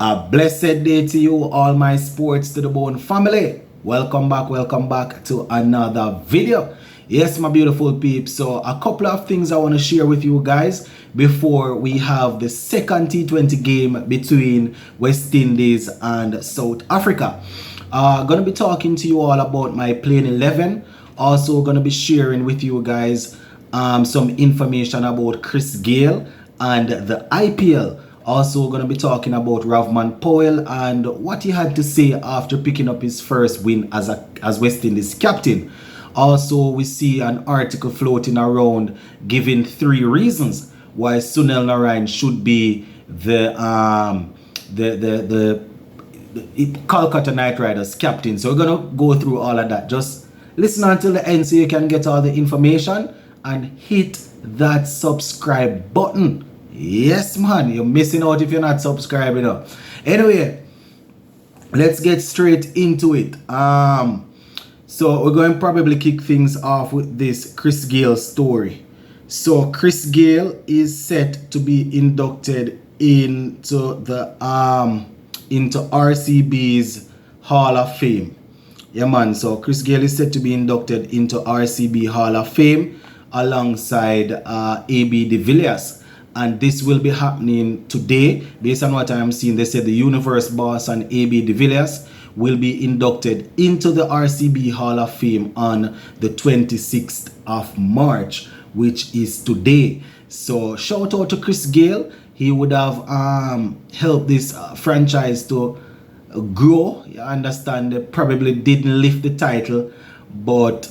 A blessed day to you, all my sports to the bone family. Welcome back to another video. Yes, my beautiful peeps. So a couple of things I want to share with you guys before we have the second T20 game between West Indies and South Africa. Gonna be talking to you all about my playing 11. Also gonna be sharing with you guys some information about Chris Gayle and the IPL. Also going to be talking about Rovman Powell and what he had to say after picking up his first win as West Indies captain. Also, we see an article floating around giving 3 reasons why Sunil Narine should be the Kolkata Knight Riders captain. So we're going to go through all of that. Just listen until the end so you can get all the information and hit that subscribe button. Yes, man, you're missing out if you're not subscribing up. Anyway, let's get straight into it. So we're going to probably kick things off with this Chris Gayle story. So Chris Gayle is set to be inducted into the into RCB's Hall of Fame. Yeah, man. So Chris Gayle is set to be inducted into RCB Hall of Fame alongside AB de Villiers. And this will be happening today. Based on what I'm seeing, they said the Universe boss and AB de Villiers will be inducted into the RCB Hall of Fame on the 26th of March, which is today. So shout out to Chris Gayle. He would have helped this franchise to grow. You understand, they probably didn't lift the title, but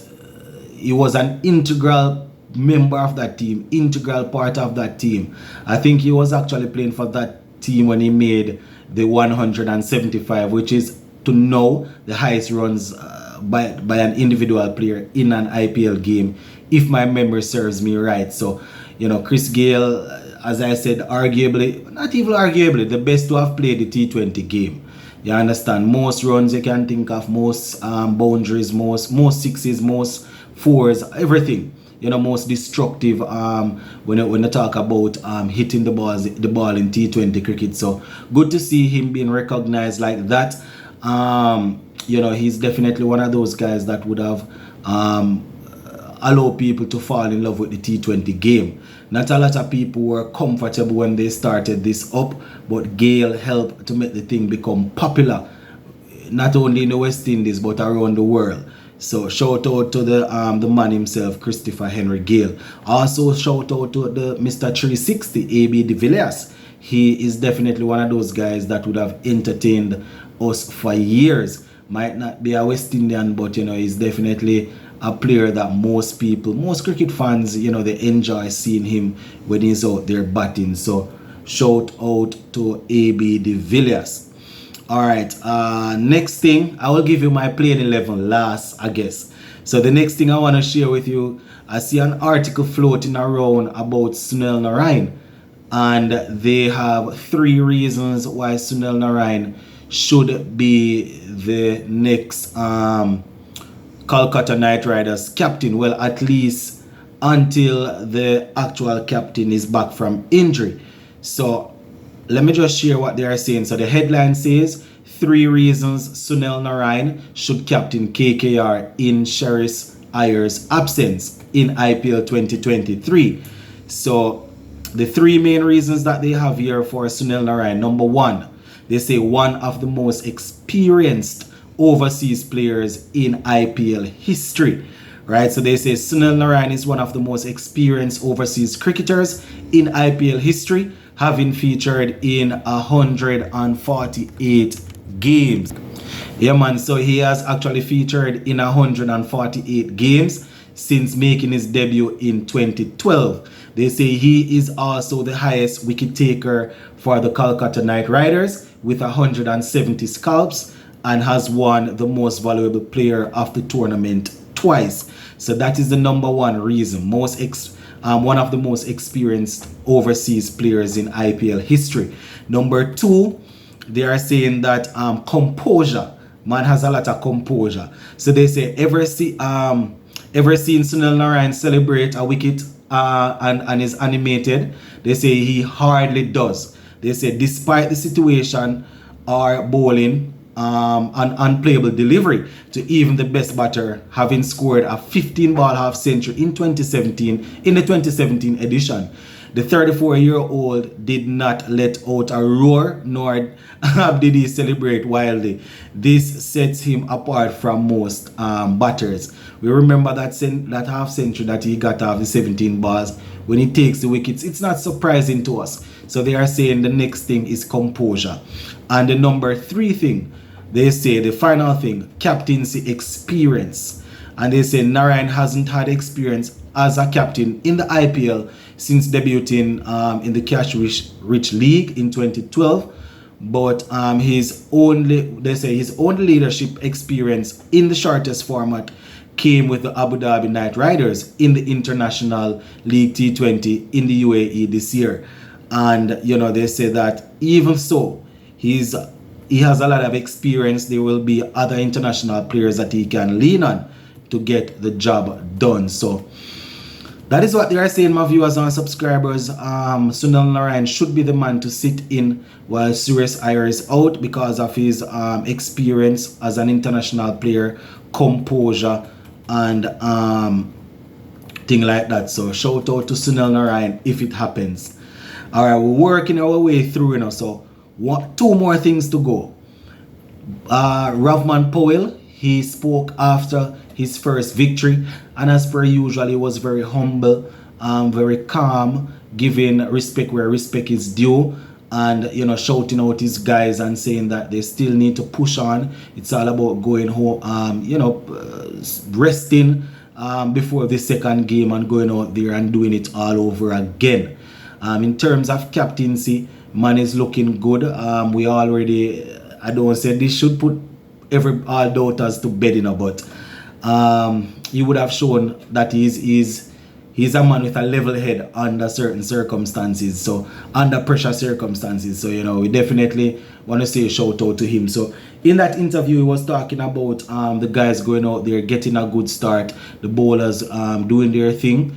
he was an integral member of that team, integral part of that team. I think he was actually playing for that team when he made the 175, which is to know the highest runs by an individual player in an IPL game, if my memory serves me right. So, you know, Chris Gayle, as I said, arguably, not even arguably, the best to have played the T20 game. You understand, most runs you can think of, most boundaries, most sixes, most fours, everything. You know, most destructive when you talk about hitting the ball in T20 cricket. So good to see him being recognized like that. You know, he's definitely one of those guys that would have allowed people to fall in love with the T20 game. Not a lot of people were comfortable when they started this up, but Gayle helped to make the thing become popular, not only in the West Indies but around the world. So shout out to the man himself, Christopher Henry Gayle. Also shout out to the Mr. 360, AB de Villiers. He is definitely one of those guys that would have entertained us for years. Might not be a West Indian, but you know, he's definitely a player that most people, most cricket fans, you know, they enjoy seeing him when he's out there batting. So shout out to AB de Villiers. Alright, next thing, I will give you my playing 11 last, I guess. So the next thing I want to share with you, I see an article floating around about Sunil Narine. And they have 3 reasons why Sunil Narine should be the next Kolkata Knight Riders captain. Well, at least until the actual captain is back from injury. So let me just share what they are saying. So the headline says 3 reasons Sunil Narine should captain KKR in Sherris Iyer's absence in IPL 2023. So the 3 main reasons that they have here for Sunil Narine. Number 1, they say one of the most experienced overseas players in IPL history. Right, so they say Sunil Narine is one of the most experienced overseas cricketers in IPL history, having featured in 148 games. Yeah, man, so he has actually featured in 148 games since making his debut in 2012. They say he is also the highest wicket taker for the Kolkata Knight Riders with 170 scalps and has won the most valuable player of the tournament twice. So that is the number 1 reason. One of the most experienced overseas players in IPL history. Number 2, they are saying that composure. Man has a lot of composure. So they say ever seen Sunil Narine celebrate a wicket and is animated? They say he hardly does. They say despite the situation or bowling an unplayable delivery to even the best batter, having scored a 15-ball half century in 2017 in the 2017 edition. The 34-year-old did not let out a roar, nor did he celebrate wildly. This sets him apart from most batters. We remember that half century that he got off the 17 balls. When he takes the wickets, it's not surprising to us. So they are saying the next thing is composure. And the number 3 thing, they say the final thing, captaincy experience. And they say Narine hasn't had experience as a captain in the IPL since debuting in the Cash Rich League in 2012. But his only leadership experience in the shortest format came with the Abu Dhabi Knight Riders in the International League T20 in the UAE this year. And they say that even so, he has a lot of experience. There will be other international players that he can lean on to get the job done. So that is what they are saying, my viewers and subscribers. Sunil Narine should be the man to sit in while Suresh Iyer is out because of his experience as an international player, composure, and thing like that. So shout out to Sunil Narine if it happens. All right, we're working our way through, so 2 more things to go. Rovman Powell, he spoke after his first victory, and as per usual, he was very humble, very calm, giving respect where respect is due, and shouting out his guys and saying that they still need to push on. It's all about going home, resting before the second game and going out there and doing it all over again. In terms of captaincy, man is looking good. We already, I don't say this should put all doubters to bed, but he would have shown that he's a man with a level head under certain circumstances, so under pressure circumstances. So we definitely want to say a shout out to him. So in that interview, he was talking about the guys going out there, getting a good start, the bowlers doing their thing.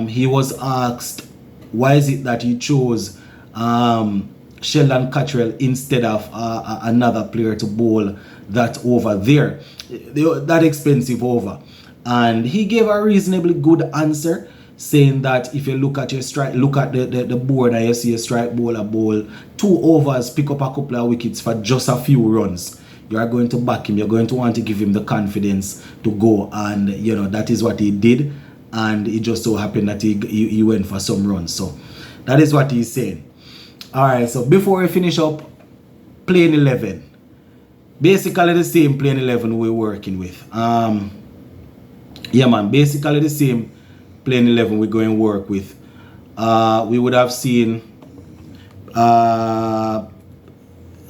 He was asked, why is it that he chose Sheldon Cottrell instead of another player to bowl that over there, that expensive over? And he gave a reasonably good answer, saying that if you look at your strike, look at the board and you see a strike bowler bowl 2 overs, pick up a couple of wickets for just a few runs, you are going to back him. You're going to want to give him the confidence to go, and that is what he did. And it just so happened that he went for some runs. So that is what he's saying. Alright, so before we finish up, playing 11. Basically the same playing 11 we're working with. Yeah man, basically the same playing 11 we're going to work with. We would have seen hold on,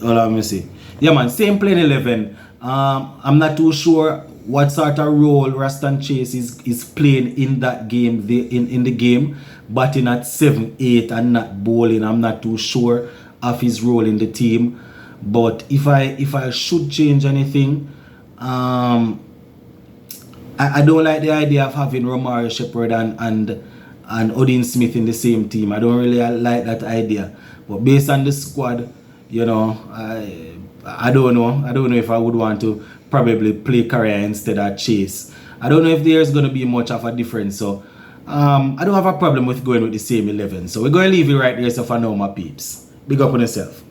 let me see. Yeah man, same playing 11. I'm not too sure what sort of role Raston Chase is playing in that game, in the game, batting at 7-8 and not bowling. I'm not too sure of his role in the team. But if I should change anything, I don't like the idea of having Romari Shepherd and Odin Smith in the same team. I don't really like that idea. But based on the squad, I don't know if I would want to probably play Carrier instead of Chase. I don't know if there's going to be much of a difference. So I don't have a problem with going with the same 11. So we're going to leave it right there so for now, my peeps. Big up on yourself.